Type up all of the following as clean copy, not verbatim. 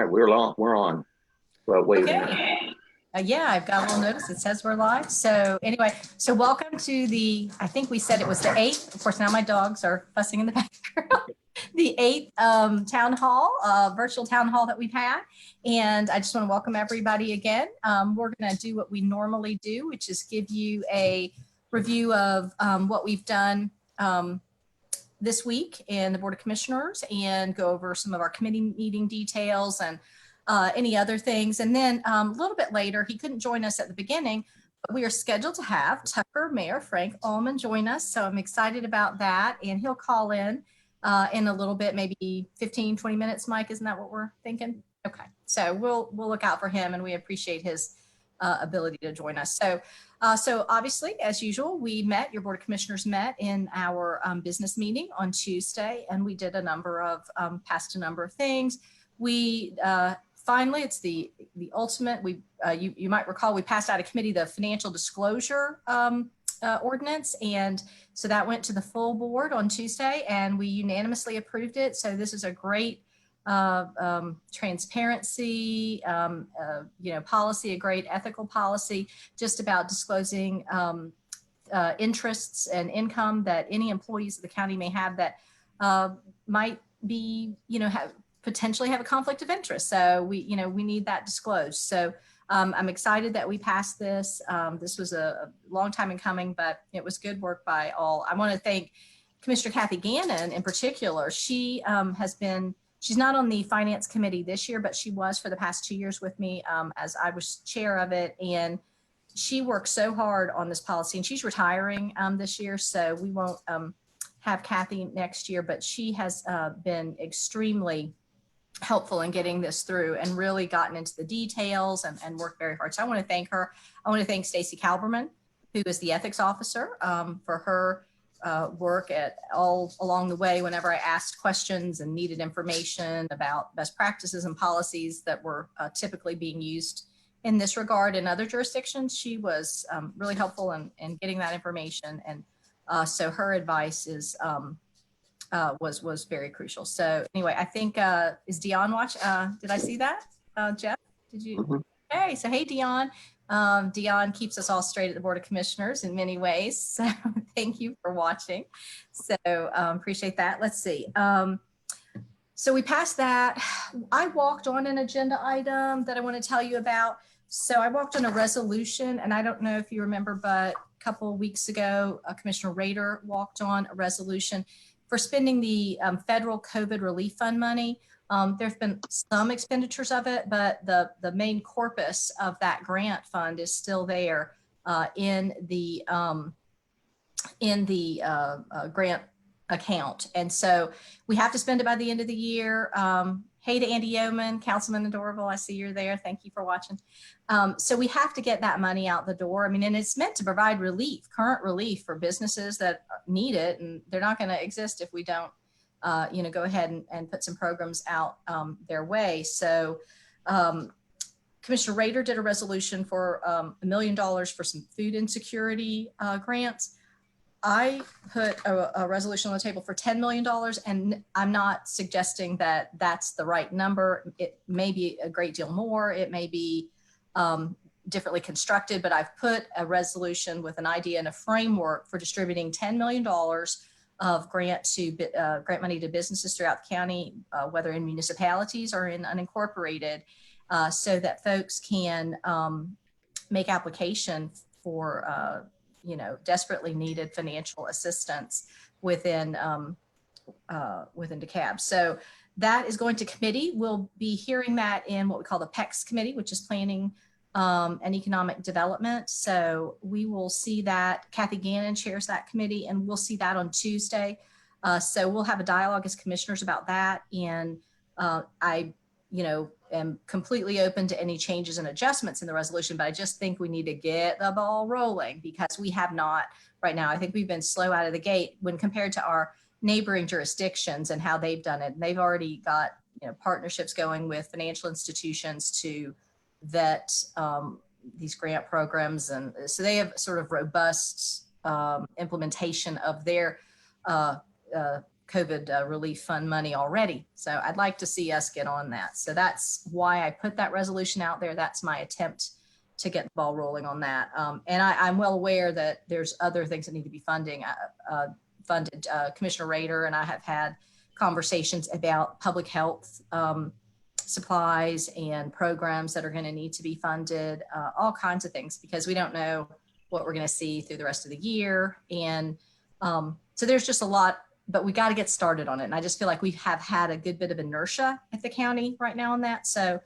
right, we're on. Well, wait a minute. Okay. Yeah, I've got a little notice. It says we're live. So anyway, so welcome to the, I think we said it was the 8th. Of course, now my dogs are fussing in the background. The 8th town hall, virtual town hall that we've had. And I just want to welcome everybody again. We're going to do what we normally do, which is give you a review of what we've done this week in the Board of Commissioners and go over some of our committee meeting details and any other things. And then a little bit later, he couldn't join us at the beginning, but we are scheduled to have Mayor Frank Auman join us. So I'm excited about that. And he'll call in a little bit, maybe 15, 20 minutes, Mike, isn't that what we're thinking? Okay, so we'll look out for him and we appreciate his ability to join us. So obviously, as usual, your Board of Commissioners met in our business meeting on Tuesday, and we did passed a number of things. We finally, it's the ultimate. You might recall we passed out of committee the financial disclosure ordinance, and so that went to the full board on Tuesday, and we unanimously approved it. So this is a great transparency, policy, a great ethical policy, just about disclosing interests and income that any employees of the county may have that might be, potentially have a conflict of interest. So we need that disclosed. So I'm excited that we passed this. This was a long time in coming, but it was good work by all. I want to thank Commissioner Kathy Gannon in particular. She's not on the finance committee this year, but she was for the past 2 years with me as I was chair of it. And she worked so hard on this policy, and she's retiring this year. So we won't have Kathy next year, but she has been extremely helpful in getting this through and really gotten into the details and worked very hard. So I want to thank her. I want to thank Stacy Kalberman, who is the ethics officer, for her work all along the way whenever I asked questions and needed information about best practices and policies that were typically being used in this regard in other jurisdictions. She was really helpful in getting that information, and so her advice was very crucial. So anyway, I think is Dion did I see that? Jeff, did you? Mm-hmm. Hey, so hey, Dion. Dion keeps us all straight at the Board of Commissioners in many ways. So thank you for watching. So appreciate that. Let's see. So we passed that. I walked on an agenda item that I want to tell you about. So I walked on a resolution, and I don't know if you remember, but a couple of weeks ago, Commissioner Rader walked on a resolution for spending the federal COVID relief fund money. There's been some expenditures of it, but the main corpus of that grant fund is still there in the grant account. And so we have to spend it by the end of the year. Hey to Andy Yeoman, Councilman Adorable, I see you're there. Thank you for watching. So we have to get that money out the door. I mean, and it's meant to provide relief, current relief for businesses that need it, and they're not going to exist if we don't go ahead and put some programs out their way. So Commissioner Rader did a resolution for $1 million for some food insecurity grants. I put a resolution on the table for $10 million, and I'm not suggesting that that's the right number. It may be a great deal more. It may be differently constructed, but I've put a resolution with an idea and a framework for distributing $10 million of grant money to businesses throughout the county, whether in municipalities or in unincorporated, so that folks can make application for desperately needed financial assistance within DeKalb. So that is going to committee. We'll be hearing that in what we call the PEX committee, which is Planning and Economic Development. So we will see that. Kathy Gannon chairs that committee, and we'll see that on Tuesday. So we'll have a dialogue as commissioners about that. And I am completely open to any changes and adjustments in the resolution, but I just think we need to get the ball rolling because we have not right now. I think we've been slow out of the gate when compared to our neighboring jurisdictions and how they've done it. And they've already got partnerships going with financial institutions to vet these grant programs. And so they have sort of robust implementation of their COVID relief fund money already. So I'd like to see us get on that. So that's why I put that resolution out there. That's my attempt to get the ball rolling on that. And I'm well aware that there's other things that need to be funded. Commissioner Rader and I have had conversations about public health supplies and programs that are going to need to be funded, all kinds of things, because we don't know what we're going to see through the rest of the year. And so there's just a lot, but we got to get started on it. And I just feel like we have had a good bit of inertia at the county right now on that. So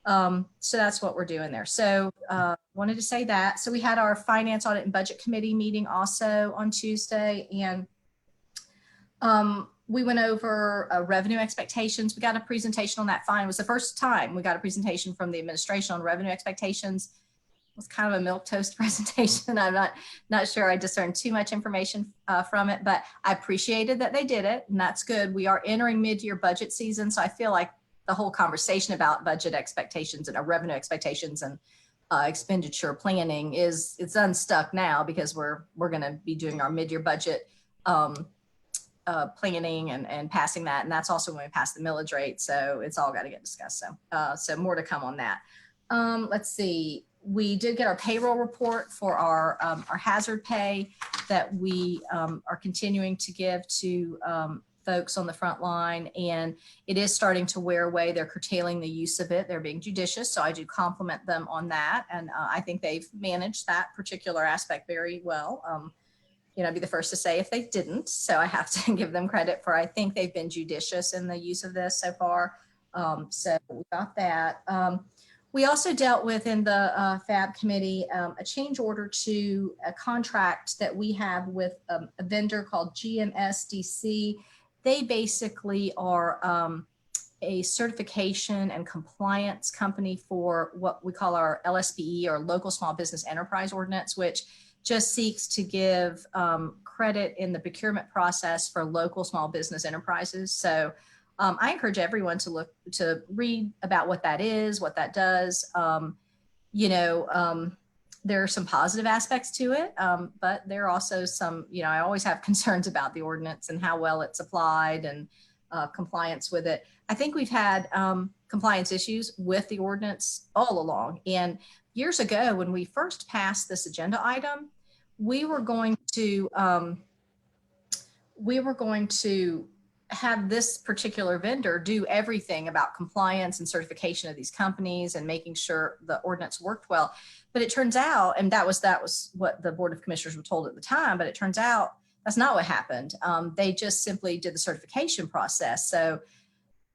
that's what we're doing there. So wanted to say that. So we had our Finance, Audit, and Budget Committee meeting also on Tuesday, and we went over revenue expectations. We got a presentation on that. Fine. It was the first time we got a presentation from the administration on revenue expectations. It was kind of a milquetoast presentation. I'm not sure I discerned too much information from it, but I appreciated that they did it, and that's good. We are entering mid-year budget season, so I feel like the whole conversation about budget expectations and revenue expectations and expenditure planning it's unstuck now, because we're going to be doing our mid-year budget planning and passing that. And that's also when we pass the millage rate. So it's all got to get discussed. So more to come on that. Let's see. We did get our payroll report for our hazard pay that we are continuing to give to folks on the front line, and it is starting to wear away. They're curtailing the use of it. They're being judicious. So I do compliment them on that. And I think they've managed that particular aspect very well. I'd be the first to say if they didn't. So I have to give them credit for, I think they've been judicious in the use of this so far. So we got that. We also dealt with in the FAB committee a change order to a contract that we have with a vendor called GMSDC. They basically are a certification and compliance company for what we call our LSBE, or Local Small Business Enterprise Ordinance, which just seeks to give credit in the procurement process for local small business enterprises. So I encourage everyone to read about what that is, what that does. There are some positive aspects to it, but there are also some, I always have concerns about the ordinance and how well it's applied and compliance with it. I think we've had compliance issues with the ordinance all along. And years ago, when we first passed this agenda item, we were going to have this particular vendor do everything about compliance and certification of these companies and making sure the ordinance worked well. But it turns out, and that was what the Board of Commissioners were told at the time, but it turns out that's not what happened. They just simply did the certification process. So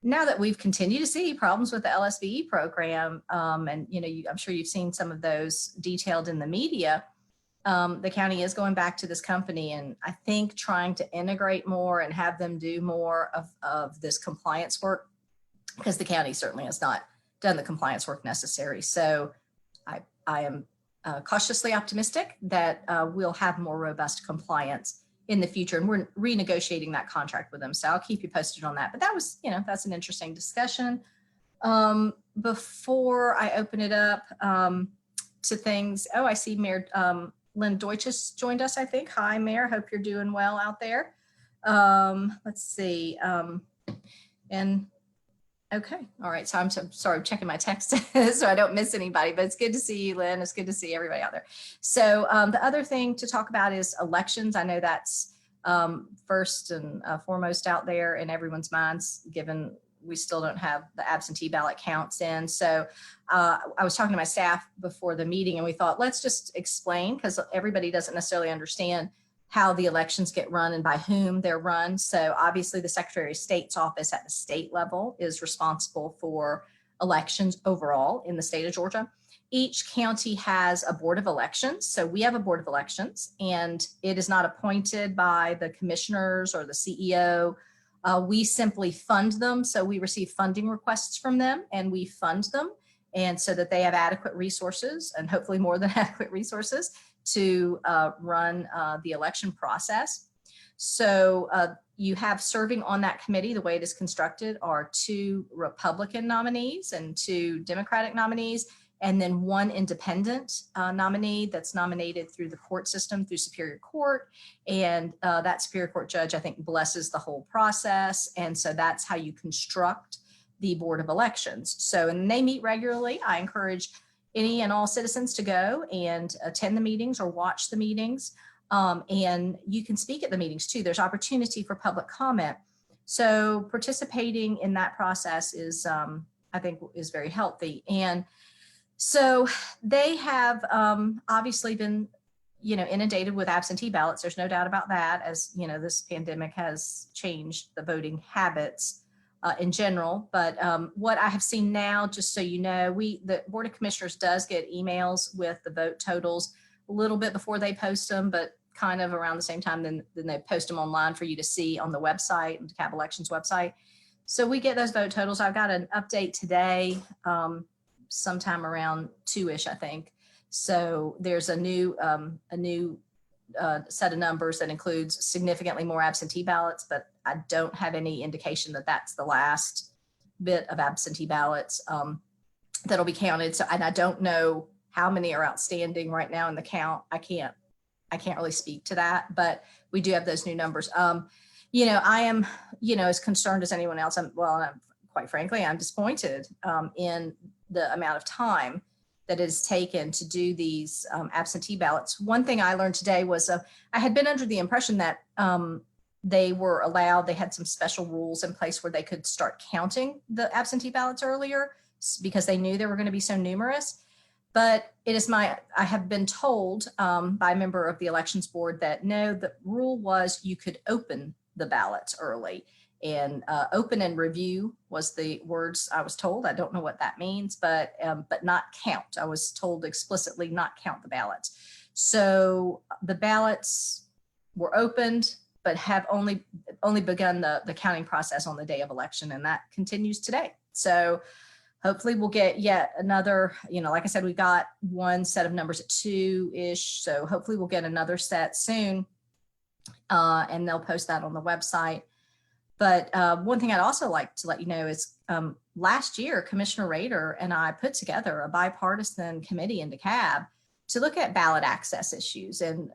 now that we've continued to see problems with the LSBE program, and I'm sure you've seen some of those detailed in the media, the county is going back to this company, and I think trying to integrate more and have them do more of this compliance work, because the county certainly has not done the compliance work necessary. So I am cautiously optimistic that we'll have more robust compliance in the future, and we're renegotiating that contract with them. So I'll keep you posted on that. But that was, that's an interesting discussion. Before I open it up to things, I see Mayor Lynn Deutsch has joined us, I think. Hi, Mayor. Hope you're doing well out there. Let's see. Okay. All right. So I'm sorry, I'm checking my text so I don't miss anybody, but it's good to see you, Lynn. It's good to see everybody out there. So the other thing to talk about is elections. I know that's first and foremost out there in everyone's minds, given we still don't have the absentee ballot counts in. So I was talking to my staff before the meeting, and we thought, let's just explain, because everybody doesn't necessarily understand how the elections get run and by whom they're run. So obviously the Secretary of State's office at the state level is responsible for elections overall in the state of Georgia. Each county has a board of elections. So we have a board of elections, and it is not appointed by the commissioners or the CEO. We simply fund them. So we receive funding requests from them, and we fund them, and so that they have adequate resources, and hopefully more than adequate resources, to run the election process. So you have serving on that committee, the way it is constructed, are 2 Republican nominees and 2 Democratic nominees. and then one independent nominee that's nominated through the court system, through Superior Court. And that Superior Court judge, I think, blesses the whole process. And so that's how you construct the Board of Elections. So, and they meet regularly. I encourage any and all citizens to go and attend the meetings or watch the meetings. And you can speak at the meetings too. There's opportunity for public comment. So participating in that process is, I think, is very healthy. And so they have obviously been, inundated with absentee ballots. There's no doubt about that, as this pandemic has changed the voting habits in general. But what I have seen now, just so you know, the Board of Commissioners does get emails with the vote totals a little bit before they post them, but kind of around the same time then they post them online for you to see on the website, the DeKalb Elections website. So we get those vote totals. I've got an update today, sometime around 2-ish, I think. So there's a new set of numbers that includes significantly more absentee ballots, but I don't have any indication that that's the last bit of absentee ballots that'll be counted. So, and I don't know how many are outstanding right now in the count. I can't really speak to that, but we do have those new numbers. I am, as concerned as anyone else. Quite frankly, I'm disappointed in the amount of time that is taken to do these absentee ballots. One thing I learned today was I had been under the impression that they had some special rules in place where they could start counting the absentee ballots earlier because they knew they were going to be so numerous. But I have been told by a member of the elections board that no, the rule was you could open the ballots early. And open and review was the words I was told. I don't know what that means, but not count. I was told explicitly not count the ballots. So the ballots were opened, but have only begun the counting process on the day of election, and that continues today. So hopefully we'll get yet another, like I said, we got one set of numbers at 2-ish. So hopefully we'll get another set soon, and they'll post that on the website. But one thing I'd also like to let you know is last year, Commissioner Rader and I put together a bipartisan committee in DeKalb to look at ballot access issues and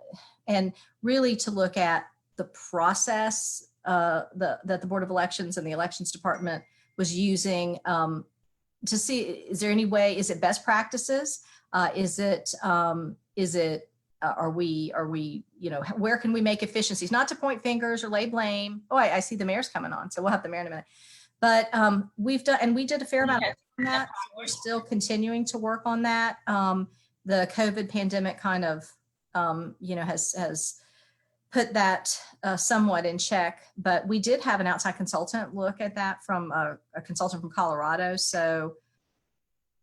really to look at the process that the Board of Elections and the Elections Department was using to see, is there any way, is it best practices? Are we, where can we make efficiencies? Not to point fingers or lay blame. Oh, I see the mayor's coming on, so we'll have the mayor in a minute. But we did a fair amount of that. We're still continuing to work on that. The COVID pandemic kind of, has put that somewhat in check. But we did have an outside consultant look at that from a consultant from Colorado. So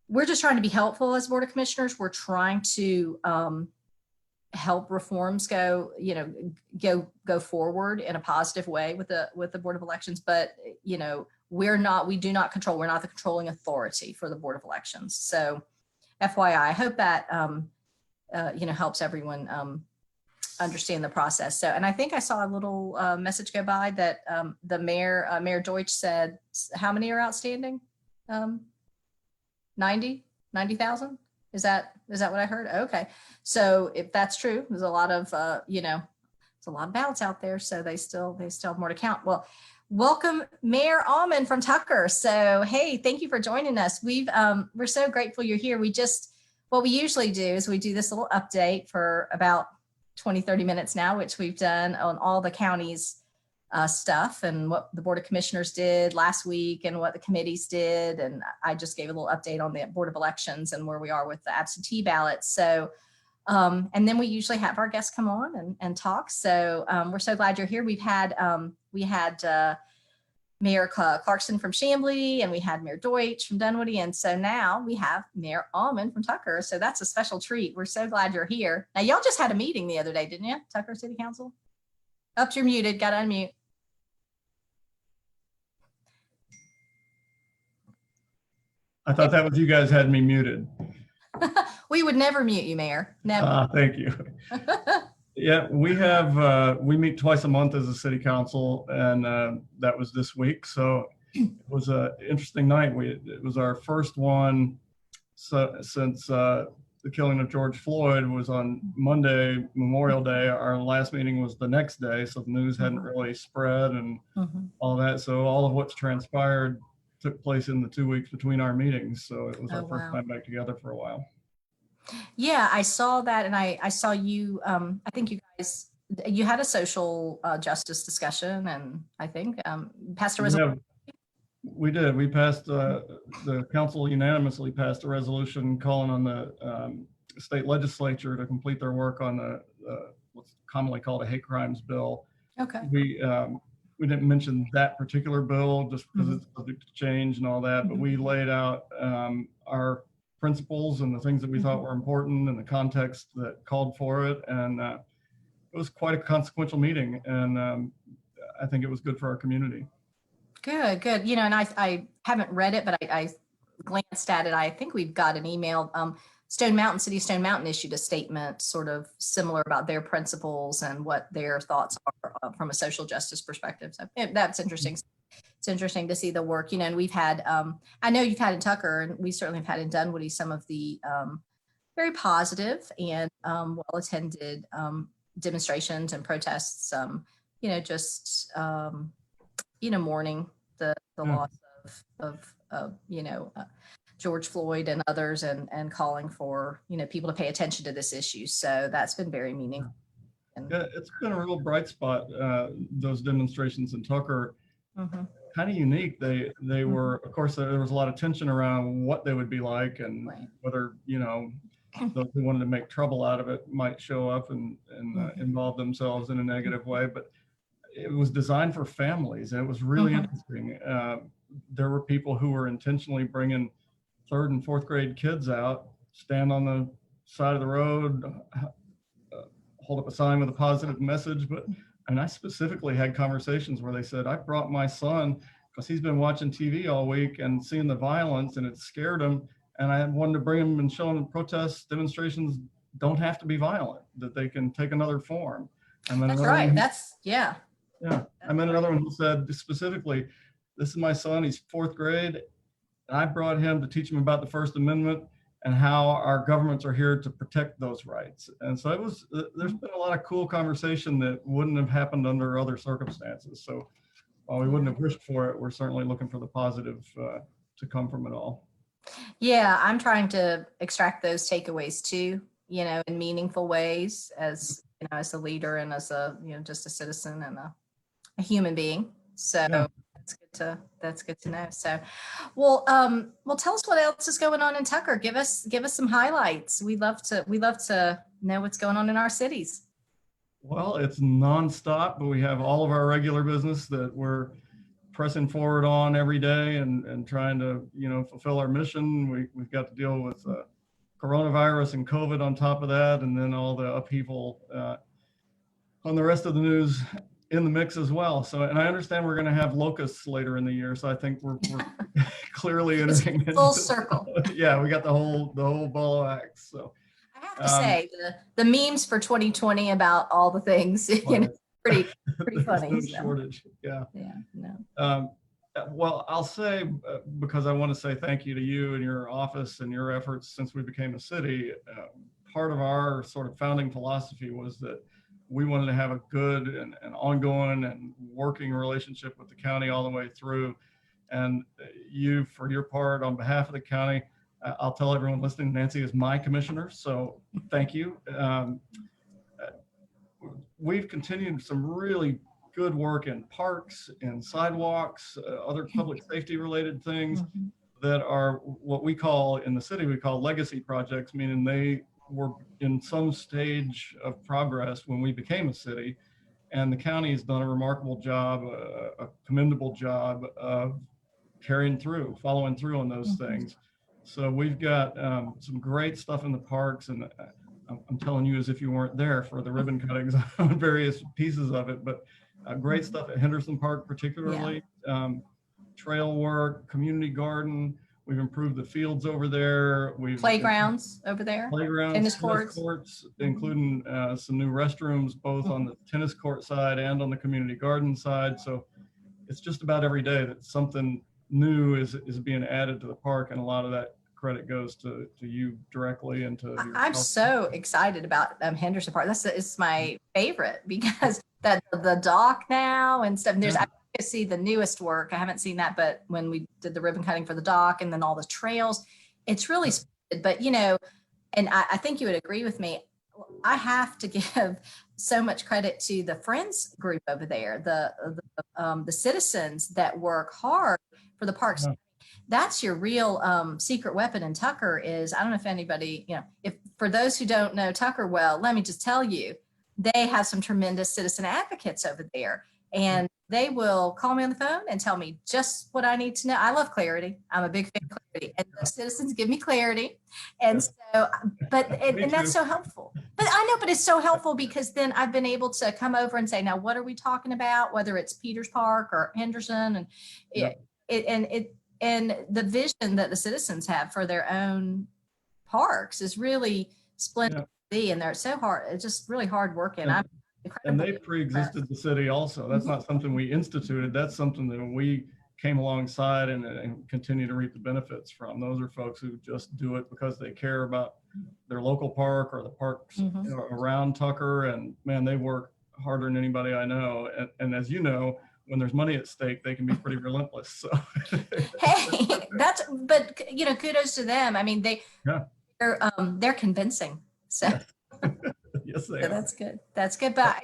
we're just trying to be helpful as Board of Commissioners. We're trying to help reforms go forward in a positive way with the Board of Elections. But, we're not the controlling authority for the Board of Elections. So FYI, I hope that, helps everyone understand the process. So, and I think I saw a little message go by that the Mayor Deutsch said, how many are outstanding? 90,000? Is that what I heard? Okay. So if that's true, there's a lot of, it's a lot of ballots out there. So they still have more to count. Well, welcome Mayor Auman from Tucker. So, hey, thank you for joining us. We're so grateful you're here. What we usually do is we do this little update for about 20, 30 minutes now, which we've done on all the counties stuff and what the Board of Commissioners did last week and what the committees did. And I just gave a little update on the Board of Elections and where we are with the absentee ballots. So, and then we usually have our guests come on and talk. So we're so glad you're here. We had Mayor Clarkson from Chamblee, and we had Mayor Deutsch from Dunwoody. And so now we have Mayor Auman from Tucker. So that's a special treat. We're so glad you're here. Now, y'all just had a meeting the other day, didn't you? Tucker City Council? Oops, you're muted. Got to unmute. I thought that was you guys had me muted. We would never mute you, Mayor. Never. Thank you. Yeah, we meet twice a month as a city council, and that was this week. So it was an interesting night. It was our first one So since the killing of George Floyd was on Monday, Memorial Day, our last meeting was the next day, so the news hadn't really spread and all that. So all of what's transpired took place in the 2 weeks between our meetings. So it was our first time back together for a while. Yeah, I saw that, and I saw you. I think you guys, you had a social justice discussion, and I think passed a resolution. We did. We passed, the council unanimously passed a resolution calling on the state legislature to complete their work on the what's commonly called a hate crimes bill. Okay. We didn't mention that particular bill just because it's subject to change and all that, but we laid out our principles and the things that we thought were important and the context that called for it. And it was quite a consequential meeting. And I think it was good for our community. Good. You know, and I haven't read it, but I glanced at it. I think we've got an email. City of Stone Mountain issued a statement sort of similar about their principles and what their thoughts are from a social justice perspective. So that's interesting. It's interesting to see the work, you know, and we've had, I know you've had in Tucker, and we certainly have had in Dunwoody some of the very positive and well-attended demonstrations and protests, you know, just, you know, mourning the loss of you know, George Floyd and others, and calling for, you know, people to pay attention to this issue. So that's been very meaningful. Yeah, it's been a real bright spot, those demonstrations in Tucker. Kind of unique. They were, of course, there was a lot of tension around what they would be like and whether, you know, those who wanted to make trouble out of it might show up and involve themselves in a negative way. But it was designed for families, and it was really interesting. There were people who were intentionally bringing 3rd and 4th grade kids out, stand on the side of the road, hold up a sign with a positive message. And I specifically had conversations where they said, I brought my son because he's been watching TV all week and seeing the violence, and it scared him. And I wanted to bring him and show him protests, demonstrations don't have to be violent, that they can take another form. And then that's right. Yeah. I met another one who said specifically, this is my son, he's 4th grade. And I brought him to teach him about the First Amendment and how our governments are here to protect those rights. And so there's been a lot of cool conversation that wouldn't have happened under other circumstances. So while we wouldn't have wished for it, we're certainly looking for the positive to come from it all. Yeah, I'm trying to extract those takeaways too, you know, in meaningful ways as, you know, as a leader and as a, you know, just a citizen and a human being. So that's good to know. So, well, tell us what else is going on in Tucker. Give us some highlights. We love to know what's going on in our cities. Well, it's nonstop, but we have all of our regular business that we're pressing forward on every day and trying to, you know, fulfill our mission. We've got to deal with coronavirus and COVID on top of that, and then all the upheaval on the rest of the news in the mix as well. So, and I understand we're going to have locusts later in the year, so I think we're clearly entering full circle. Yeah, we got the whole ball of wax. So I have to say the memes for 2020 about all the things, you know, pretty funny. No shortage. Yeah. No. Well, I'll say, because I want to say thank you to you and your office and your efforts since we became a city. Part of our sort of founding philosophy was that we wanted to have a good and ongoing and working relationship with the county all the way through. And you, for your part, on behalf of the county, I'll tell everyone listening, Nancy is my commissioner, so thank you. We've continued some really good work in parks and sidewalks, other public safety related things that are what we call in the city, we call legacy projects, meaning they were in some stage of progress when we became a city, and the county has done a remarkable job, a commendable job of following through on those things. So we've got some great stuff in the parks, and I'm telling you as if you weren't there for the ribbon cuttings on various pieces of it, but great stuff at Henderson Park particularly, trail work, community garden. We've improved the fields over there. Playgrounds over there. Tennis courts, including some new restrooms, both on the tennis court side and on the community garden side. So it's just about every day that something new is being added to the park, and a lot of that credit goes to you directly and to your I'm so excited about Henderson Park. It's my favorite because the dock now and stuff. There's I see the newest work. I haven't seen that, but when we did the ribbon cutting for the dock and then all the trails, it's really splendid. But and I think you would agree with me. I have to give so much credit to the Friends group over there, the citizens that work hard for the parks. Yeah. That's your real secret weapon in Tucker is, I don't know if anybody, if for those who don't know Tucker well, let me just tell you, they have some tremendous citizen advocates over there. And they will call me on the phone and tell me just what I need to know. I love clarity. I'm a big fan of clarity. And the citizens give me clarity. And so, and that's so helpful. But I know, but it's so helpful because then I've been able to come over and say, now, what are we talking about? Whether it's Peters Park or Henderson and the vision that the citizens have for their own parks is really splendid. Yeah. And they're so hard. It's just really hard working. And they pre-existed the city also. That's not something we instituted. That's something that we came alongside and continue to reap the benefits from. Those are folks who just do it because they care about their local park or the parks around Tucker. And man, they work harder than anybody I know. And as you know, when there's money at stake, they can be pretty relentless. So hey, but kudos to them. I mean, they're convincing. So yes, they are. That's good. That's good. But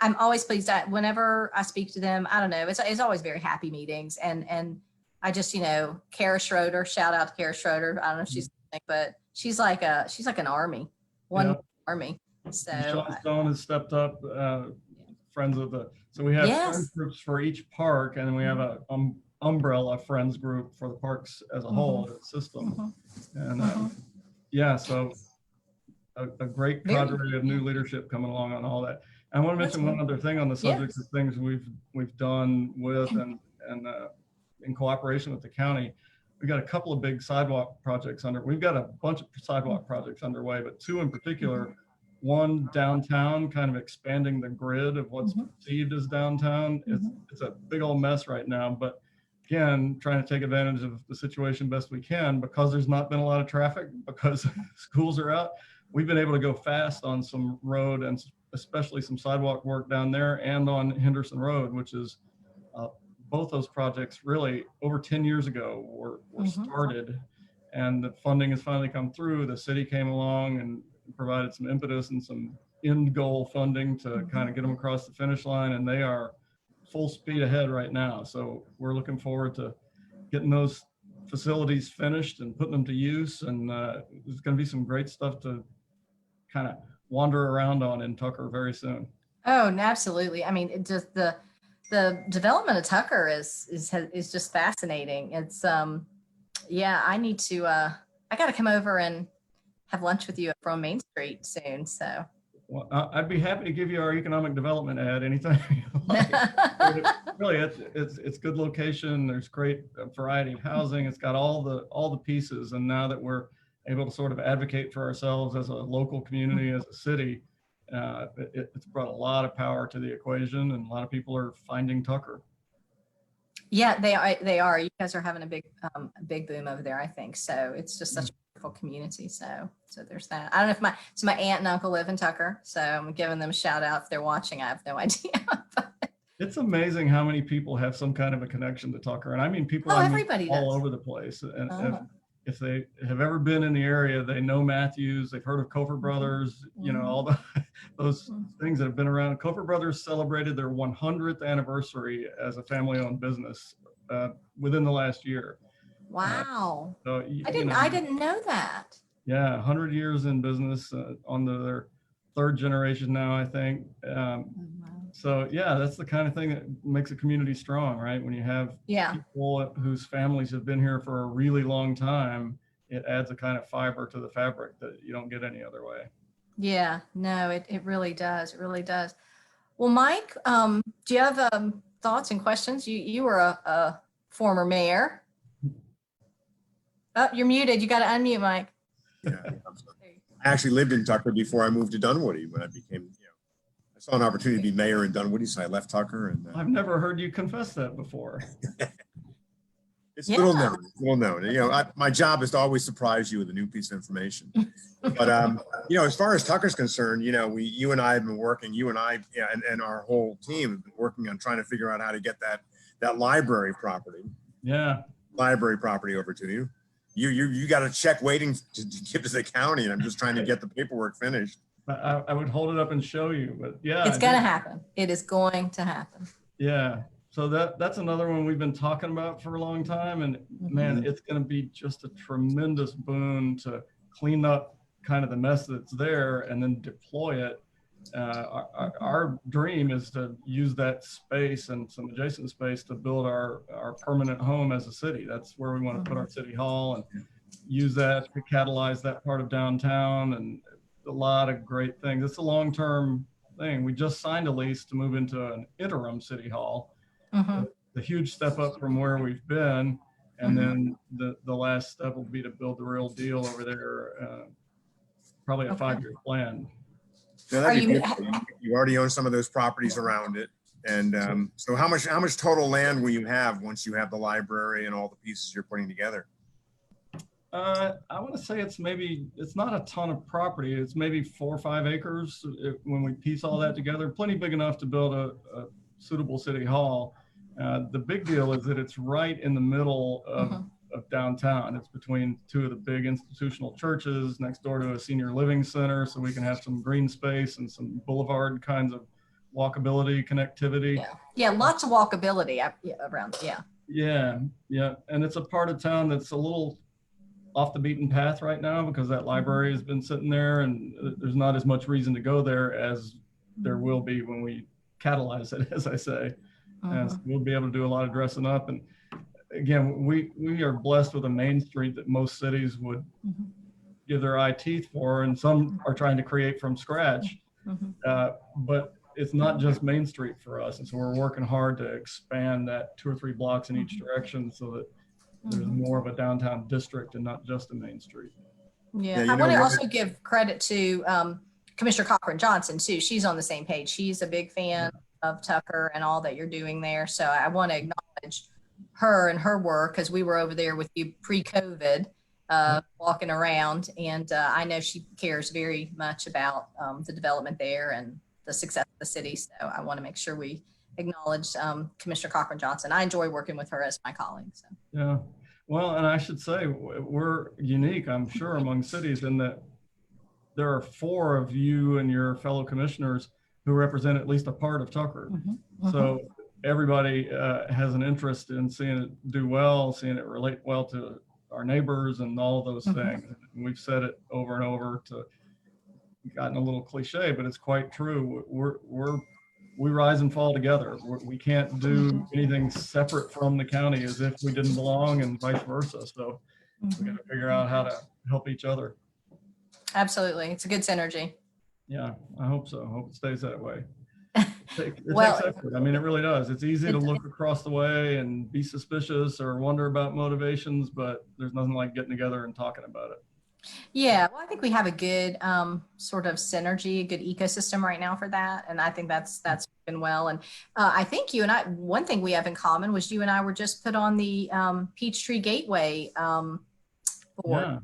I'm always pleased that whenever I speak to them, I don't know, it's always very happy meetings. And I just, Kara Schroeder, shout out to Kara Schroeder. I don't know if she's, but she's like an army, army. So Sean Stone has stepped up, friends of so we have friends groups for each park, and then we have a umbrella friends group for the parks as a whole system. And so a great cadre of new leadership coming along on all that. I want to mention one other thing on the subject of things we've done with and in cooperation with the county. We've got a couple of big sidewalk projects we've got a bunch of sidewalk projects underway, but two in particular. One downtown, kind of expanding the grid of what's perceived as downtown. It's a big old mess right now, but again, trying to take advantage of the situation best we can because there's not been a lot of traffic because schools are out. We've been able to go fast on some road and especially some sidewalk work down there and on Henderson Road, which is both those projects really over 10 years ago were started, and the funding has finally come through. The city came along and provided some impetus and some end goal funding to kind of get them across the finish line, and they are full speed ahead right now. So we're looking forward to getting those facilities finished and putting them to use, and there's going to be some great stuff to kind of wander around on in Tucker very soon. Oh, absolutely. I mean, it just the development of Tucker is just fascinating. It's I need to I got to come over and have lunch with you from Main Street soon. So well, I'd be happy to give you our economic development ad anytime you like. Really, it's good location. There's great variety of housing. It's got all the pieces. And now that we're able to sort of advocate for ourselves as a local community, as a city, it's brought a lot of power to the equation, and a lot of people are finding Tucker. Yeah, they are. You guys are having a big boom over there, I think. So it's just such a wonderful community. So there's that. I don't know if my aunt and uncle live in Tucker, so I'm giving them a shout out if they're watching. I have no idea. It's amazing how many people have some kind of a connection to Tucker, and I mean people everybody all over the place. And if they have ever been in the area, they know Matthews. They've heard of Kofer Brothers. All those things that have been around. Kofer Brothers celebrated their 100th anniversary as a family-owned business within the last year. Wow! So I didn't know that. Yeah, 100 years in business, on their third generation now, I think. So yeah, that's the kind of thing that makes a community strong, right? When you have people whose families have been here for a really long time, it adds a kind of fiber to the fabric that you don't get any other way. Yeah, no, it really does. It really does. Well, Mike, do you have thoughts and questions? You were a former mayor. Oh, you're muted. You got to unmute, Mike. Yeah, I actually lived in Tucker before I moved to Dunwoody. When I became, I saw an opportunity to be mayor in Dunwoody, so I left Tucker. And I've never heard you confess that before. It's Yeah. little known. You know, my job is to always surprise you with a new piece of information. But you know, as far as Tucker's concerned, you know, you and I have been working. You and I, yeah, and our whole team have been working on trying to figure out how to get that library property. Yeah. Library property over to you. You got a check waiting to give to the county, and I'm just trying to get the paperwork finished. I would hold it up and show you, but yeah. It's going to happen. It is going to happen. Yeah. So that's another one we've been talking about for a long time. And man, it's going to be just a tremendous boon to clean up kind of the mess that's there and then deploy it. Our dream is to use that space and some adjacent space to build our permanent home as a city. That's where we want to put our city hall and use that to catalyze that part of downtown and a lot of great things. It's a long-term thing. We just signed a lease to move into an interim city hall. The huge step up from where we've been. And then the last step will be to build the real deal over there. Probably a 5-year plan. Yeah, you already own some of those properties around it. And so how much total land will you have once you have the library and all the pieces you're putting together? I want to say it's not a ton of property. It's maybe 4 or 5 acres when we piece all that together. Plenty big enough to build a suitable city hall. The big deal is that it's right in the middle of downtown. It's between 2 of the big institutional churches, next door to a senior living center, so we can have some green space and some boulevard kinds of walkability, connectivity. Yeah, lots of walkability around. Yeah. And it's a part of town that's a little off the beaten path right now because that library has been sitting there and there's not as much reason to go there as there will be when we catalyze it, as I say. And so we'll be able to do a lot of dressing up. And again, we are blessed with a main street that most cities would give their eye teeth for, and some are trying to create from scratch. But it's not just Main Street for us. And so we're working hard to expand that 2 or 3 blocks in each direction so that there's more of a downtown district and not just a main street. Yeah, I want to also give credit to Commissioner Cochran Johnson too. She's on the same page. She's a big fan of Tucker and all that you're doing there. So I want to acknowledge her and her work because we were over there with you pre-COVID, walking around, and I know she cares very much about the development there and the success of the city. So I want to make sure we acknowledge Commissioner Cochran Johnson. I enjoy working with her as my colleague. So. Yeah, well, and I should say we're unique, I'm sure, among cities in that there are 4 of you and your fellow commissioners who represent at least a part of Tucker. So everybody has an interest in seeing it do well, seeing it relate well to our neighbors and all of those things. And we've said it over and over to gotten a little cliche, but it's quite true. We rise and fall together. We can't do anything separate from the county as if we didn't belong and vice versa. So we got to figure out how to help each other. Absolutely. It's a good synergy. Yeah, I hope so. I hope it stays that way. It takes effort. I mean, it really does. It's easy to look across the way and be suspicious or wonder about motivations, but there's nothing like getting together and talking about it. Yeah, well, I think we have a good sort of synergy, a good ecosystem right now for that. And I think that's been well. And I think you and I, one thing we have in common was you and I were just put on the Peachtree Gateway board. Yeah,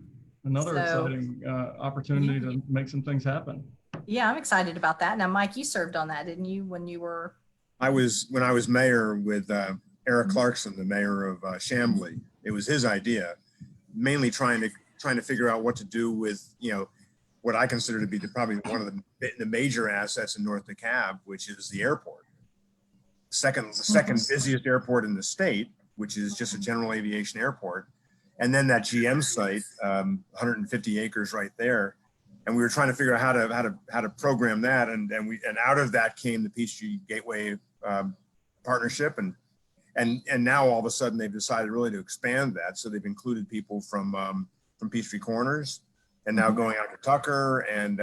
another exciting opportunity to make some things happen. Yeah, I'm excited about that. Now, Mike, you served on that, didn't you, when you were? When I was mayor with Eric Clarkson, the mayor of Chamblee. It was his idea, mainly trying to figure out what to do with, you know, what I consider to be probably one of the major assets in North DeKalb, which is the airport. The second busiest airport in the state, which is just a general aviation airport. And then that GM site, 150 acres right there. And we were trying to figure out how to program that. And out of that came the Peachtree Gateway partnership. And now all of a sudden they've decided really to expand that. So they've included people from Peachtree Corners and now going out to Tucker and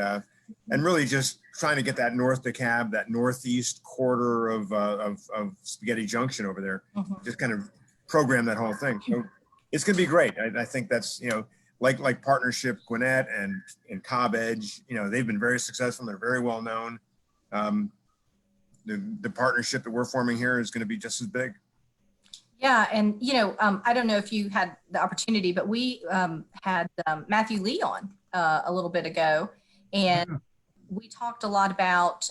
really just trying to get that North DeKalb, that northeast quarter of Spaghetti Junction over there, just kind of program that whole thing. So it's going to be great. I think that's, you know, like partnership Gwinnett and Cobb Edge, you know, they've been very successful. They're very well known. The partnership that we're forming here is going to be just as big. Yeah, and I don't know if you had the opportunity, but we had Matthew Lee on a little bit ago, and we talked a lot about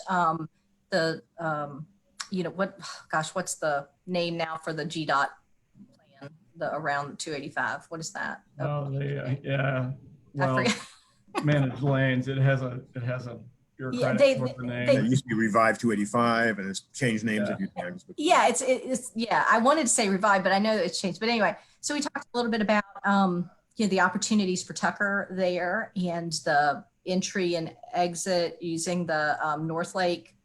the what's the name now for the GDOT plan, the around 285. What is that? Oh, yeah. I Well, forget. managed lanes. It has a Yeah, bureaucratic sort of name. It used to be Revive 285 and it's changed names a few times. But Yeah, it's I wanted to say revive, but I know that it's changed. But anyway, so we talked a little bit about the opportunities for Tucker there and the entry and exit using the Northlake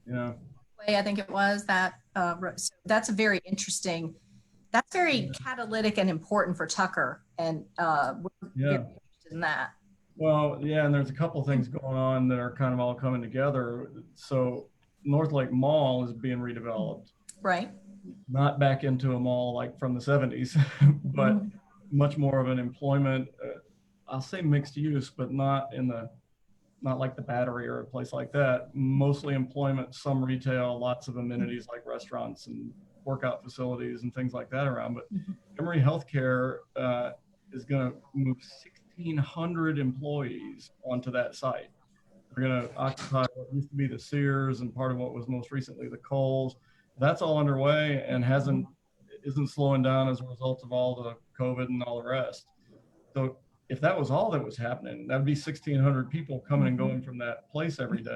way, I think it was that. So that's a very interesting. That's very catalytic and important for Tucker, and we're very interested in that. Well, yeah, and there's a couple of things going on that are kind of all coming together. So Northlake Mall is being redeveloped. Right. Not back into a mall like from the 70s, but much more of an employment, I'll say mixed use, but not like the Battery or a place like that. Mostly employment, some retail, lots of amenities like restaurants and workout facilities and things like that around. But Emory Healthcare is going to move 1,600 employees onto that site. They're going to occupy what used to be the Sears and part of what was most recently the Kohl's. That's all underway and isn't slowing down as a result of all the COVID and all the rest. So if that was all that was happening, that'd be 1,600 people coming and going from that place every day.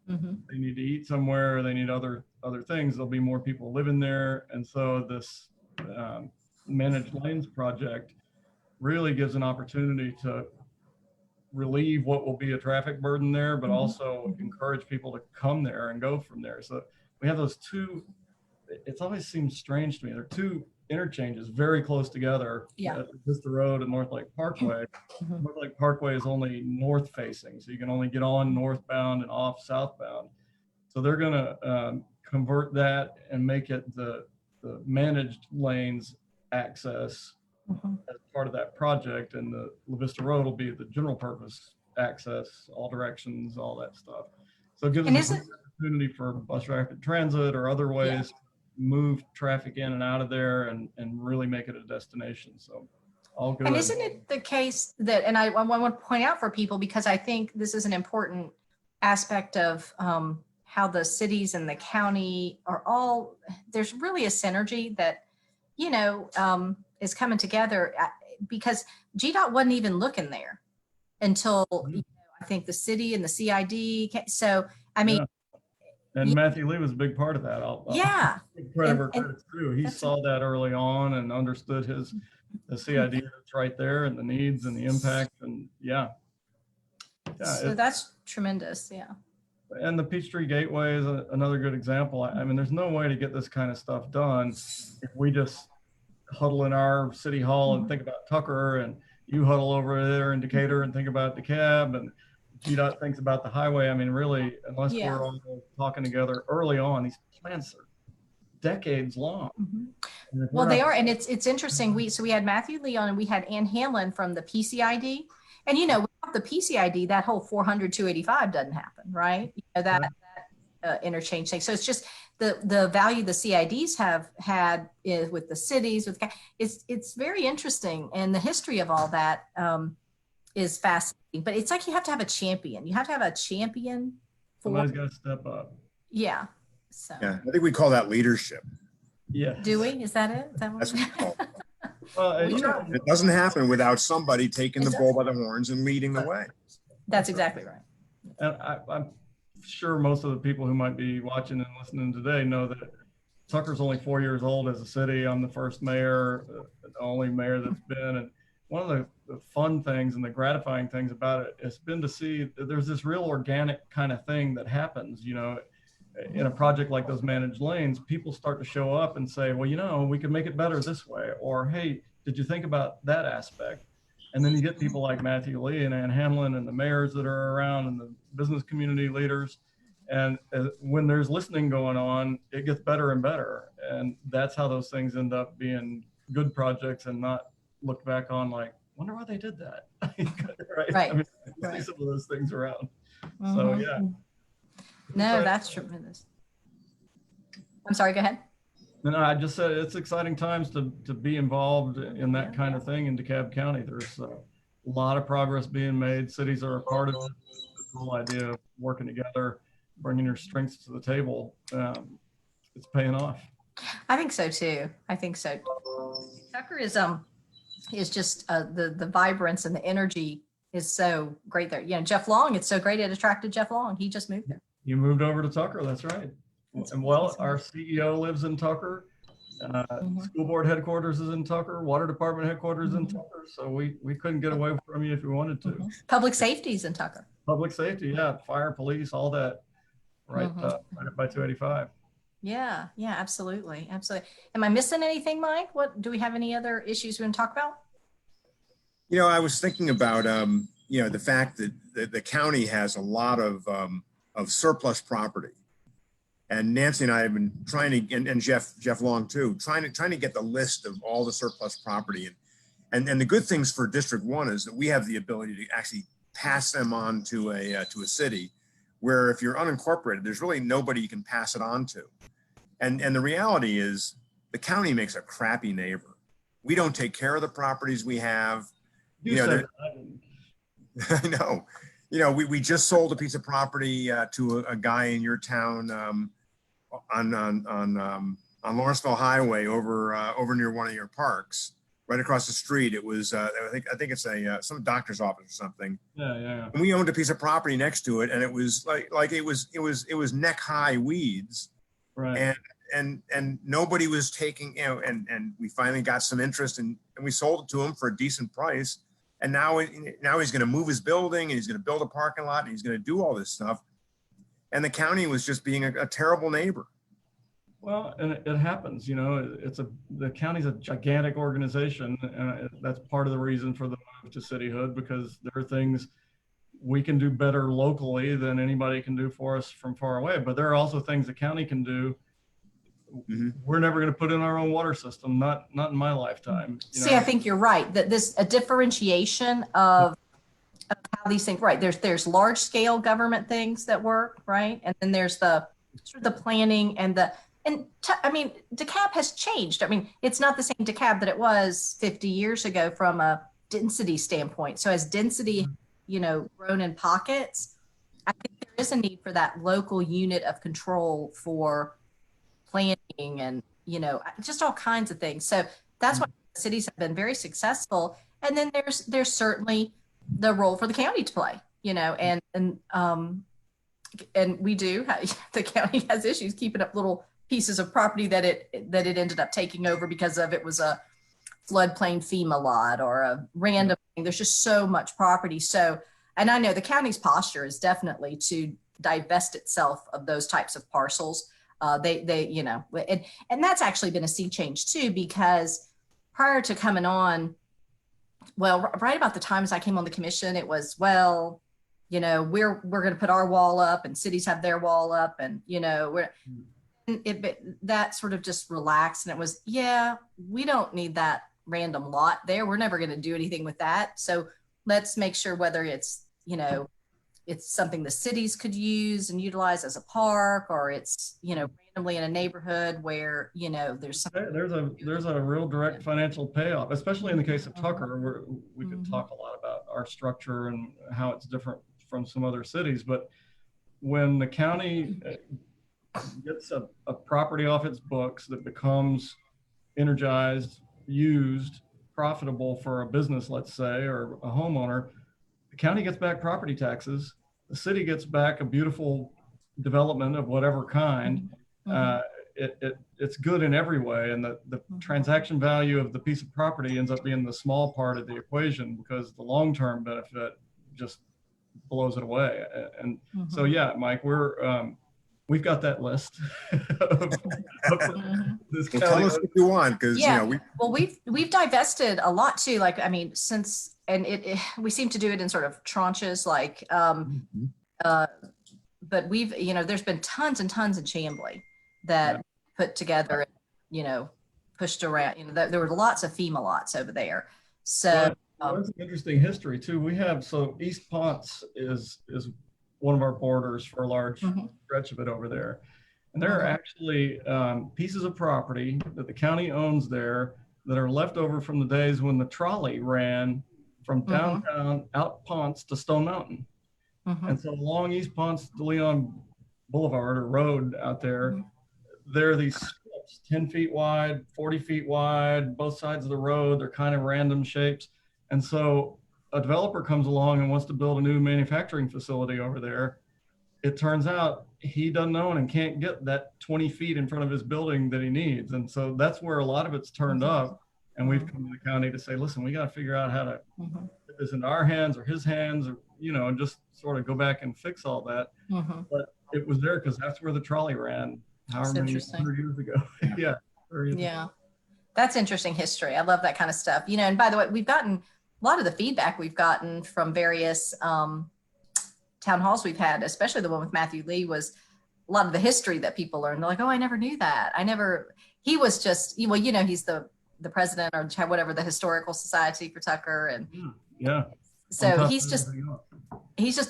They need to eat somewhere. They need other things. There'll be more people living there. And so this managed lanes project really gives an opportunity to relieve what will be a traffic burden there, but also encourage people to come there and go from there. So we have those two. It's always seemed strange to me. There are two interchanges very close together. Yeah. Just the road and Northlake Parkway. Northlake Parkway is only north facing, so you can only get on northbound and off southbound. So they're going to convert that and make it the managed lanes access as part of that project, and the La Vista Road will be the general purpose access, all directions, all that stuff. So it gives us an opportunity for bus rapid transit or other ways to move traffic in and out of there and really make it a destination. So all good. And isn't it the case that, and I want to point out for people, because I think this is an important aspect of how the cities and the county are all, there's really a synergy that, is coming together, because GDOT wasn't even looking there until I think the city and the CID. So, I mean, and Matthew Lee was a big part of that. I'll give credit where credit's due. He saw that early on and understood the CID that's right there and the needs and the impact. And so that's tremendous. Yeah. And the Peachtree Gateway is another good example. I mean, there's no way to get this kind of stuff done if we just huddle in our city hall and think about Tucker, and you huddle over there in Decatur and think about DeKalb, and GDOT thinks about the highway. I mean, really, unless we're all talking together early on, these plans are decades long. Well, they are, and it's interesting. We had Matthew Lee on, and we had Ann Hanlon from the PCID, and without the PCID, that whole 400-285 doesn't happen, right? That interchange thing. So it's just the value the CIDs have had with the cities. It's very interesting, and the history of all that is fascinating. But it's like you have to have a champion. You have to have a champion. Somebody's got to step up. Yeah. So. Yeah, I think we call that leadership. Yeah. Do we? Is that it? Is that what That's what we call it. It It doesn't happen without somebody taking the bull by the horns and leading the way. That's exactly right. And I'm sure most of the people who might be watching and listening today know that Tucker's only 4 years old as a city. I'm the first mayor, the only mayor that's been. And one of the fun things and the gratifying things about it has been to see that there's this real organic kind of thing that happens, in a project like those managed lanes. People start to show up and say, well, we could make it better this way, or, hey, did you think about that aspect? And then you get people like Matthew Lee and Ann Hamlin and the mayors that are around and the business community leaders. And when there's listening going on, it gets better and better. And that's how those things end up being good projects and not looked back on like, wonder why they did that. Right. I mean, I see some of those things around. So, yeah. No, that's tremendous. I'm sorry, go ahead. And I just said it's exciting times to be involved in that kind of thing in DeKalb County. There's a lot of progress being made. Cities are a part of it. The whole idea of working together, bringing your strengths to the table. It's paying off. I think so too. I think so. Tucker is just the vibrance and the energy is so great there. You know, Jeff Long, it's so great it attracted Jeff Long. He just moved there. You moved over to Tucker, that's right. And well, our CEO lives in Tucker. School board headquarters is in Tucker. Water department headquarters is in Tucker. So we couldn't get away from you if we wanted to. Public safety is in Tucker. Public safety, yeah, fire, police, all that, right up by 285. Yeah, absolutely. Am I missing anything, Mike? What do we have any other issues we want to talk about? You know, I was thinking about, you know, the fact that the county has a lot of surplus property. And Nancy and I have been trying to, and Jeff Long too, trying to get the list of all the surplus property. And the good things for District 1 is that we have the ability to actually pass them on to a city where if you're unincorporated, there's really nobody you can pass it on to. And the reality is the county makes a crappy neighbor. We don't take care of the properties we have. You know, I know. You know, we just sold a piece of property to a guy in your town on Lawrenceville Highway over near one of your parks, right across the street. It was I think it's some doctor's office or something. Yeah. And we owned a piece of property next to it, and it was like it was neck high weeds, right? And nobody was taking, you know, and we finally got some interest and we sold it to him for a decent price. And now he's going to move his building and he's going to build a parking lot and he's going to do all this stuff. And the county was just being a terrible neighbor. Well, and it happens, you know, the county's a gigantic organization, and that's part of the reason for the move to cityhood, because there are things we can do better locally than anybody can do for us from far away. But there are also things the county can do. We're never going to put in our own water system, not in my lifetime. See, I think you're right, that a differentiation of how these things, right? There's large scale government things that work, right? And then there's the sort of the planning I mean, DeKalb has changed. I mean, it's not the same DeKalb that it was 50 years ago from a density standpoint. So as density, you know, grown in pockets, I think there is a need for that local unit of control for planning and, you know, just all kinds of things. So that's why cities have been very successful. And then there's certainly the role for the county to play, you know, and we do, the county has issues keeping up little pieces of property that it ended up taking over because of it was a floodplain FEMA lot or a random thing. There's just so much property. So, and I know the county's posture is definitely to divest itself of those types of parcels. They you know, and that's actually been a sea change too, because prior to coming on, well, right about the time as I came on the commission, it was, well, you know, we're going to put our wall up and cities have their wall up, and, you know, that sort of just relaxed, and it was, yeah, we don't need that random lot there. We're never going to do anything with that. So let's make sure whether it's, you know, it's something the cities could use and utilize as a park, or it's, you know, randomly in a neighborhood where, you know, there's a real direct financial payoff, especially in the case of Tucker, where we could talk a lot about our structure and how it's different from some other cities. But when the county gets a property off its books that becomes energized, used, profitable for a business, let's say, or a homeowner, the county gets back property taxes. The city gets back a beautiful development of whatever kind. It's good in every way. And the transaction value of the piece of property ends up being the small part of the equation, because the long-term benefit just blows it away. And so, yeah, Mike, we've got that list. This well, tell us what you want, because you know, we've divested a lot too. Like, I mean, since, and we seem to do it in sort of tranches, like, but we've, you know, there's been tons and tons of Chamblee that put together, you know, pushed around. You know, there were lots of FEMA lots over there. So there's an interesting history too. We have, so East Ponce is one of our borders for a large stretch of it over there. And there are actually pieces of property that the county owns there that are left over from the days when the trolley ran from downtown out Ponce to Stone Mountain. And so along East Ponce de Leon Boulevard or road out there, there are these strips 10 feet wide, 40 feet wide, both sides of the road. They're kind of random shapes. And so a developer comes along and wants to build a new manufacturing facility over there. It turns out he doesn't own and can't get that 20 feet in front of his building that he needs. And so that's where a lot of it's turned up. And we've come to the county to say, listen, we got to figure out how to put this into our hands or his hands, or, you know, and just sort of go back and fix all that. But it was there because that's where the trolley ran however many 100 years ago. Yeah. Yeah. That's interesting history. I love that kind of stuff. You know, and by the way, we've gotten a lot of the feedback we've gotten from various town halls we've had, especially the one with Matthew Lee, was a lot of the history that people learned. They're like, oh, I never knew that. He was just, well, you know, he's the president or whatever, the Historical Society for Tucker. And yeah. So he's just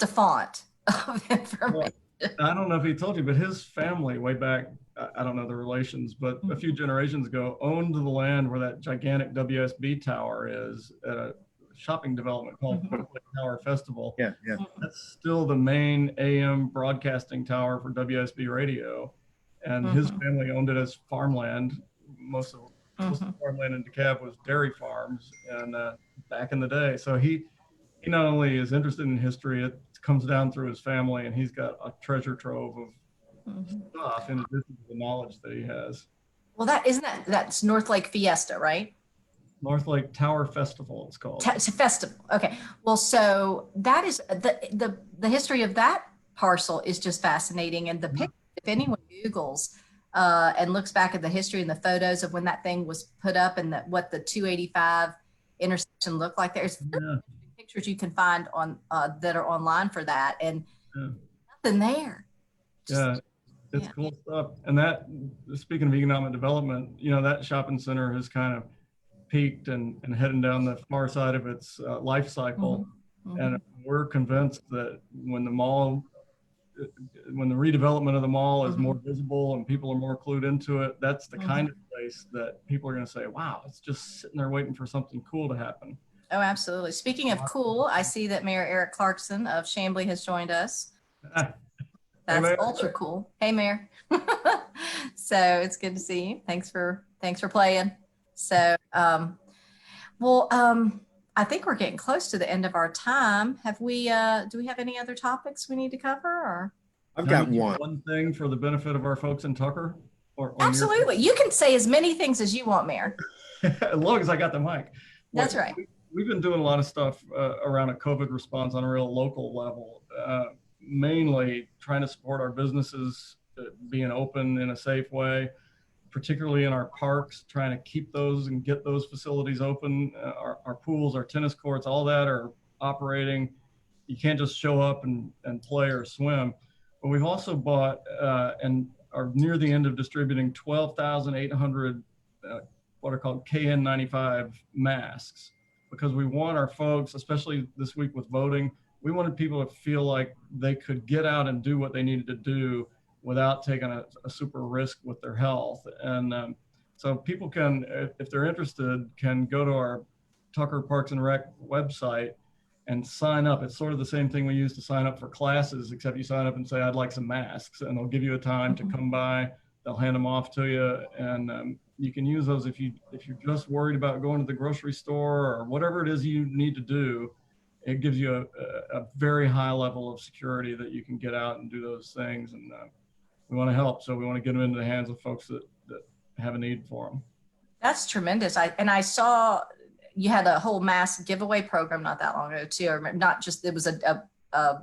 a font of information. Well, I don't know if he told you, but his family way back, I don't know the relations, but a few generations ago owned the land where that gigantic WSB tower is at a shopping development called Northlake Tower Festival. Yeah. That's still the main AM broadcasting tower for WSB radio. And his family owned it as farmland. Most of the farmland in DeKalb was dairy farms and back in the day. So he not only is interested in history, it comes down through his family, and he's got a treasure trove of stuff in addition to the knowledge that he has. Well, that's Northlake Fiesta, right? Northlake Tower Festival, it's called. It's a festival. Okay. Well, so that is the history of that parcel is just fascinating. And the picture, if anyone Googles and looks back at the history and the photos of when that thing was put up and what the 285 intersection looked like, there's pictures you can find on that are online for that, and nothing there. It's cool stuff. And that, speaking of economic development, you know, that shopping center has kind of peaked and heading down the far side of its life cycle. And we're convinced that when the redevelopment of the mall is more visible and people are more clued into it, that's the kind of place that people are going to say, wow, it's just sitting there waiting for something cool to happen. Oh, absolutely. Speaking of cool, I see that Mayor Eric Clarkson of Chamblee has joined us. That's ultra cool. Hey, Mayor. So it's good to see you. Thanks for playing. So, I think we're getting close to the end of our time. Do we have any other topics we need to cover? Or I've got one thing for the benefit of our folks in Tucker. Or absolutely, you can say as many things as you want, Mayor. As long as I got the mic. That's right. We've been doing a lot of stuff around a COVID response on a real local level, mainly trying to support our businesses being open in a safe way, particularly in our parks, trying to keep those and get those facilities open. Our pools, our tennis courts, all that are operating. You can't just show up and play or swim. But we've also bought and are near the end of distributing 12,800 what are called KN95 masks, because we want our folks, especially this week with voting, we wanted people to feel like they could get out and do what they needed to do without taking a super risk with their health. And so people can, if they're interested, can go to our Tucker Parks and Rec website and sign up. It's sort of the same thing we use to sign up for classes, except you sign up and say, I'd like some masks, and they'll give you a time to come by. They'll hand them off to you, and you can use those if you're just worried about going to the grocery store or whatever it is you need to do. It gives you a very high level of security that you can get out and do those things. And we want to help, so we want to get them into the hands of folks that have a need for them. That's tremendous. I saw you had a whole mask giveaway program not that long ago too, or not just, it was a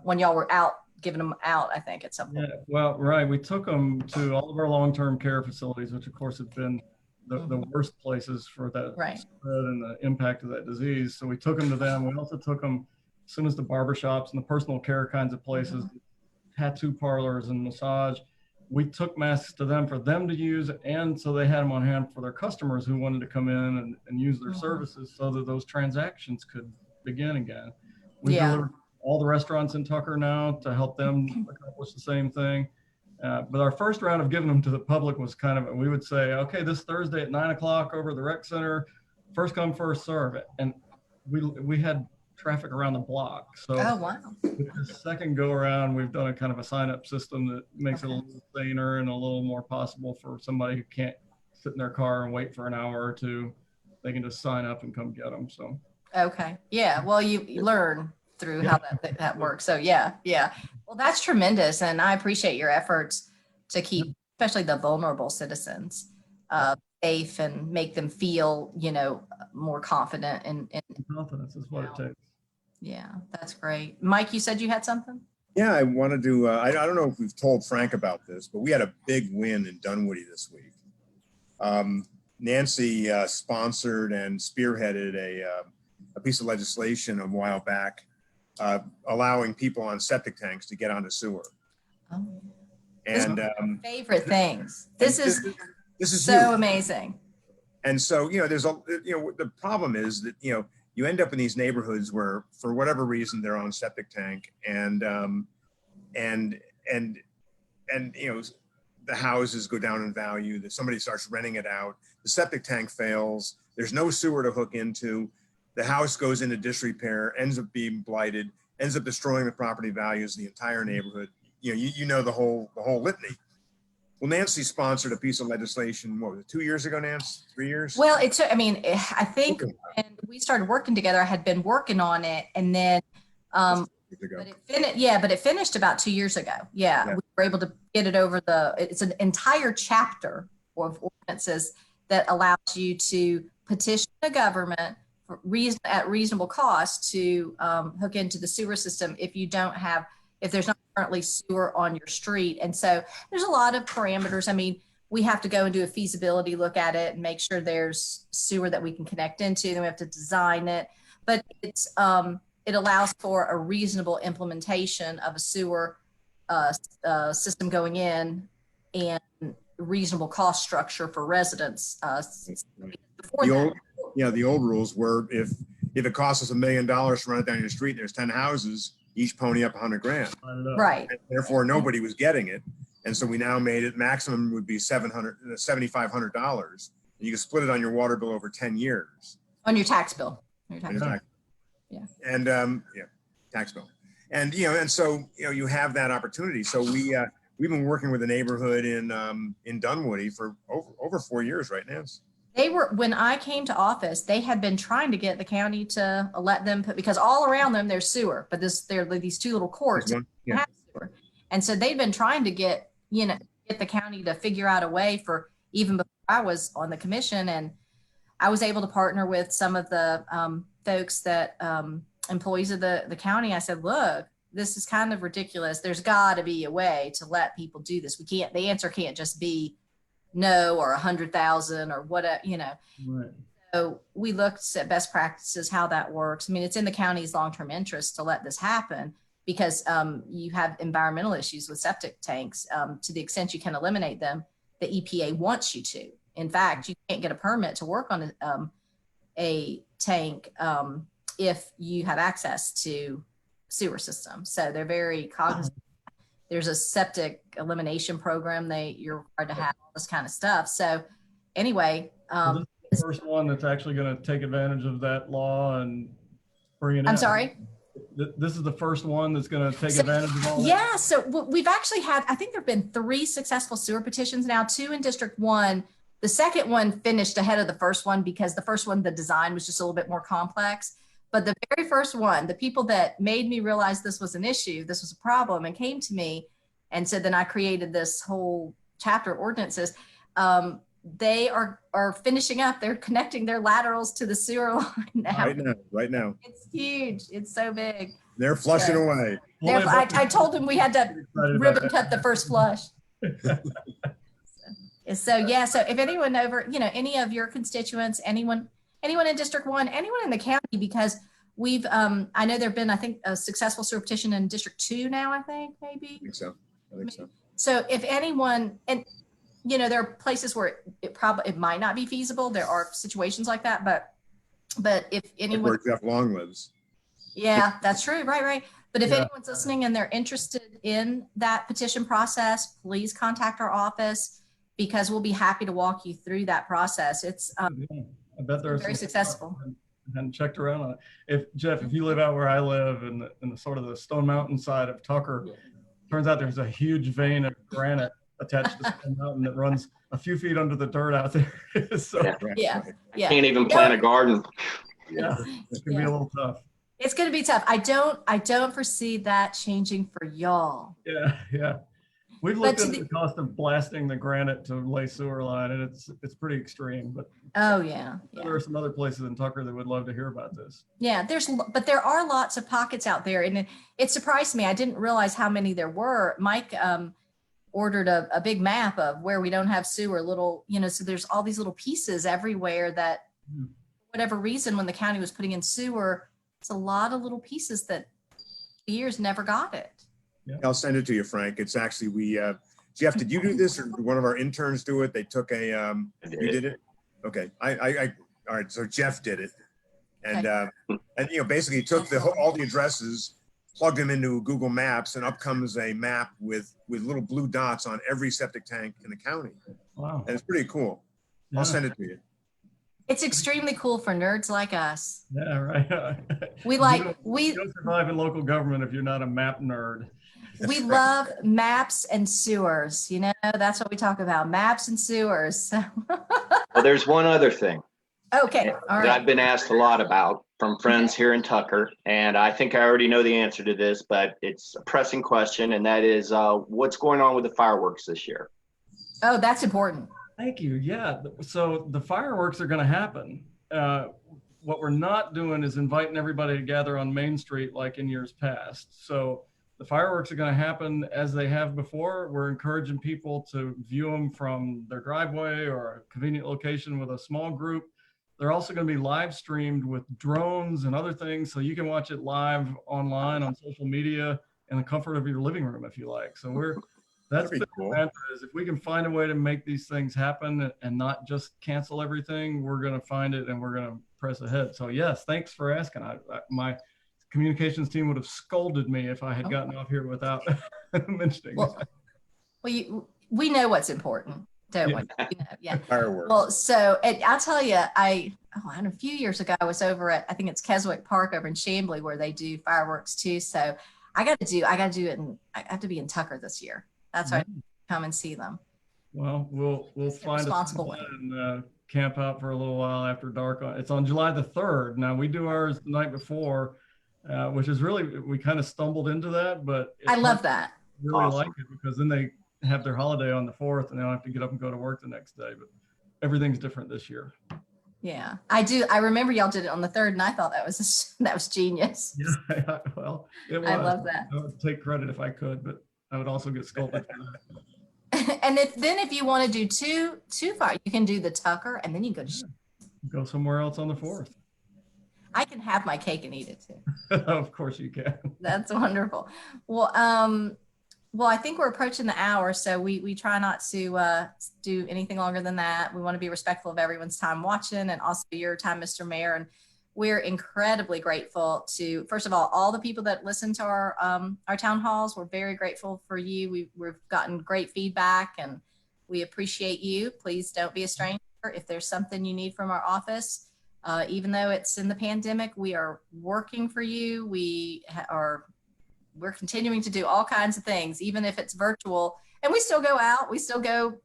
when y'all were out giving them out, I think at some point. Yeah, well, right. We took them to all of our long-term care facilities, which of course have been the worst places for that spread and the impact of that disease. So we took them to them. We also took them as soon as the barbershops and the personal care kinds of places, tattoo parlors and massage. We took masks to them for them to use, and so they had them on hand for their customers who wanted to come in and use their services so that those transactions could begin again. We delivered all the restaurants in Tucker now to help them accomplish the same thing. But our first round of giving them to the public was kind of, we would say, okay, this Thursday at 9 o'clock over at the rec center, first come, first serve. And we had traffic around the block. So Oh, wow. with the second go around, we've done a kind of a sign up system that makes it a little saner and a little more possible for somebody who can't sit in their car and wait for an hour or two. They can just sign up and come get them. So. Okay. Yeah. Well, you learn through how that works. So yeah. Well, that's tremendous. And I appreciate your efforts to keep, especially the vulnerable citizens, safe and make them feel, more confident and Confidence is what it takes. yeah, that's great. Mike, you said you had something? Yeah, I wanted to, I don't know if we've told Frank about this, but we had a big win in Dunwoody this week. Nancy sponsored and spearheaded a piece of legislation a while back allowing people on septic tanks to get onto sewer. Oh. And This is one of my favorite things. This is so huge. amazing. And so, there's the problem is that, you end up in these neighborhoods where, for whatever reason, they're on septic tank and the houses go down in value, that somebody starts renting it out, the septic tank fails, there's no sewer to hook into, the house goes into disrepair, ends up being blighted, ends up destroying the property values of the entire neighborhood. You know the whole litany. Well, Nancy sponsored a piece of legislation, what was it, 2 years ago, Nancy? 3 years? Well, I think when we started working together, I had been working on it, and then but it finished about 2 years ago. Yeah, we were able to get it over it's an entire chapter of ordinances that allows you to petition the government for at reasonable cost to hook into the sewer system if there's not currently sewer on your street. And so there's a lot of parameters. I mean, we have to go and do a feasibility look at it and make sure there's sewer that we can connect into. Then we have to design it, but it allows for a reasonable implementation of a sewer system going in and reasonable cost structure for residents. The old rules were if it costs us $1 million to run it down your street, there's 10 houses, each pony up $100,000. Right. And therefore, nobody was getting it. And so we now made it, maximum would be $7,500. And you can split it on your water bill over 10 years. On your tax bill. Yeah. And tax bill. And, and so, you have that opportunity. So we've been working with the neighborhood in Dunwoody for over 4 years right now. When I came to office, they had been trying to get the county to let them because all around them there's sewer, but there are these two little courts that have sewer. And so they'd been trying to get the county to figure out a way for, even before I was on the commission, and I was able to partner with some of the folks that employees of the county. I said, look, this is kind of ridiculous. There's got to be a way to let people do this. The answer can't just be no or 100,000 or whatever, Right. So we looked at best practices, how that works. I mean, it's in the county's long-term interest to let this happen because you have environmental issues with septic tanks. To the extent you can eliminate them, the EPA wants you to. In fact, you can't get a permit to work on a tank if you have access to sewer system. So they're very cognizant. There's a septic elimination program you're required to have all this kind of stuff. So anyway, this is the first one that's actually going to take advantage of that law and bring it in. I'm sorry? This is the first one that's going to take advantage of all that? Yeah, so we've actually had, I think there've been 3 successful sewer petitions now, 2 in District 1. The second one finished ahead of the first one because the first one, the design was just a little bit more complex. But the very first one, the people that made me realize this was an issue, this was a problem, and came to me and said, then I created this whole chapter of ordinances. They are finishing up. They're connecting their laterals to the sewer line now. Right now. It's huge. It's so big. They're flushing away. I told them we had to ribbon cut the first flush. So if anyone any of your constituents, anyone in District 1, anyone in the county, because we've, I know there've been, I think, a successful sewer petition in District 2 now, I think, maybe. I think so. So if anyone, and, there are places where it might not be feasible. There are situations like that, but if anyone. Where Jeff Long lives. Yeah, that's true. Right. But if Yeah. anyone's listening and they're interested in that petition process, please contact our office because we'll be happy to walk you through that process. It's I bet there's very successful. And checked around on it. If Jeff, if you live out where I live in the sort of the Stone Mountain side of Tucker, turns out there's a huge vein of granite attached to Stone Mountain that runs a few feet under the dirt out there. So Yeah. Yeah, yeah. Can't even plant a garden. yeah, it can be a little tough. It's going to be tough. I don't foresee that changing for y'all. Yeah. We've But looked to into the cost of blasting the granite to lay sewer line, and it's pretty extreme. But Oh yeah, there yeah, are some other places in Tucker that would love to hear about this. yeah. But there are lots of pockets out there, and it surprised me. I didn't realize how many there were. Mike ordered a big map of where we don't have sewer. Little, so there's all these little pieces everywhere that, for whatever reason, when the county was putting in sewer, it's a lot of little pieces that the years never got it. I'll send it to you, Frank. It's actually, Jeff, did you do this or did one of our interns do it? They took you did it? Okay. All right. So Jeff did it. And basically took all the addresses, plugged them into Google Maps, and up comes a map with little blue dots on every septic tank in the county. Wow. And it's pretty cool. Yeah. I'll send it to you. It's extremely cool for nerds like us. Yeah, right. We You don't survive in local government if you're not a map nerd. We love maps and sewers. That's what we talk about, maps and sewers. Well, there's one other thing Okay, all that right. I've been asked a lot about from friends here in Tucker, and I think I already know the answer to this, but it's a pressing question, and that is what's going on with the fireworks this year? Oh, that's important. Thank you. Yeah. So the fireworks are going to happen. What we're not doing is inviting everybody to gather on Main Street like in years past. So the fireworks are going to happen as they have before. We're encouraging people to view them from their driveway or a convenient location with a small group. They're also going to be live streamed with drones and other things, so you can watch it live online on social media in the comfort of your living room if you like. So that's That'd be cool. is if we can find a way to make these things happen and not just cancel everything, we're going to find it and we're going to press ahead. So yes, thanks for asking. My communications team would have scolded me if I had gotten off here without mentioning Well, we know what's important, don't we? Yeah. Fireworks. Well, so I'll tell you, a few years ago, I was over at, I think it's Keswick Park over in Chambly where they do fireworks too. So I got to do it, and I have to be in Tucker this year. That's why I come and see them. Well, we'll find a responsible spot way. and camp out for a little while after dark. It's on July the 3rd. Now we do ours the night before, which is really, we kind of stumbled into that, but I love that. really Awesome. like it because then they have their holiday on the 4th and they don't have to get up and go to work the next day. But everything's different this year. Yeah, I do. I remember y'all did it on the 3rd, and I thought that was genius. Yeah, well, it was. I love that. I would take credit if I could, but I would also get scolded for that. And if you want to do two fire, you can do the Tucker, and then you can go to. Go somewhere else on the 4th. I can have my cake and eat it too. Of course you can. That's wonderful. Well, I think we're approaching the hour, so we try not to do anything longer than that. We want to be respectful of everyone's time watching and also your time, Mr. Mayor. And we're incredibly grateful to, first of all the people that listen to our town halls. We're very grateful for you. We've gotten great feedback and we appreciate you. Please don't be a stranger. If there's something you need from our office, even though it's in the pandemic, we are working for you. We're continuing to do all kinds of things, even if it's virtual, and we still go out, we still go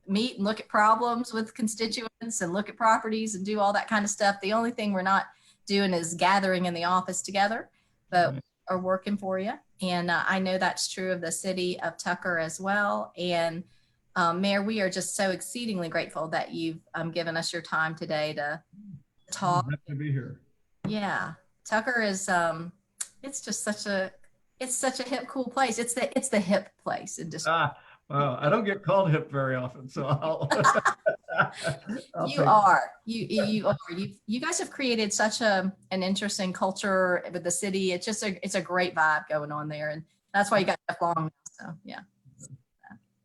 meet and look at problems with constituents and look at properties and do all that kind of stuff. The only thing we're not doing is gathering in the office together, but are working for you. And I know that's true of the city of Tucker as well. And Mayor, we are just so exceedingly grateful that you've given us your time today to talk. I'm happy to be here. Yeah, Tucker is it's just such a hip, cool place. It's the hip place in Wow. I don't get called hip very often, so You are. You guys have created such an interesting culture with the city. It's just it's a great vibe going on there, and that's why you got Jeff Long. So yeah.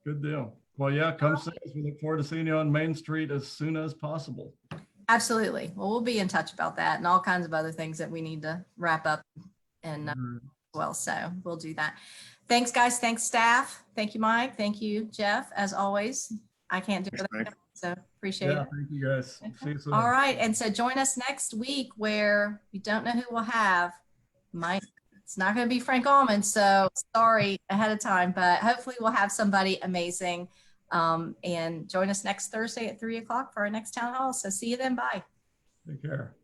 Good deal. Well, yeah, come see us. We look forward to seeing you on Main Street as soon as possible. Absolutely. Well, we'll be in touch about that and all kinds of other things that we need to wrap up and well. So we'll do that. Thanks, guys. Thanks, staff. Thank you, Mike. Thank you, Jeff. As always, I can't do it without you, so appreciate Yeah, it. thank you guys. See you soon. All right. And so join us next week where we don't know who we'll have. It's not going to be Frank Auman, so sorry ahead of time, but hopefully we'll have somebody amazing. And join us next Thursday at 3 o'clock for our next town hall. So see you then. Bye. Take care.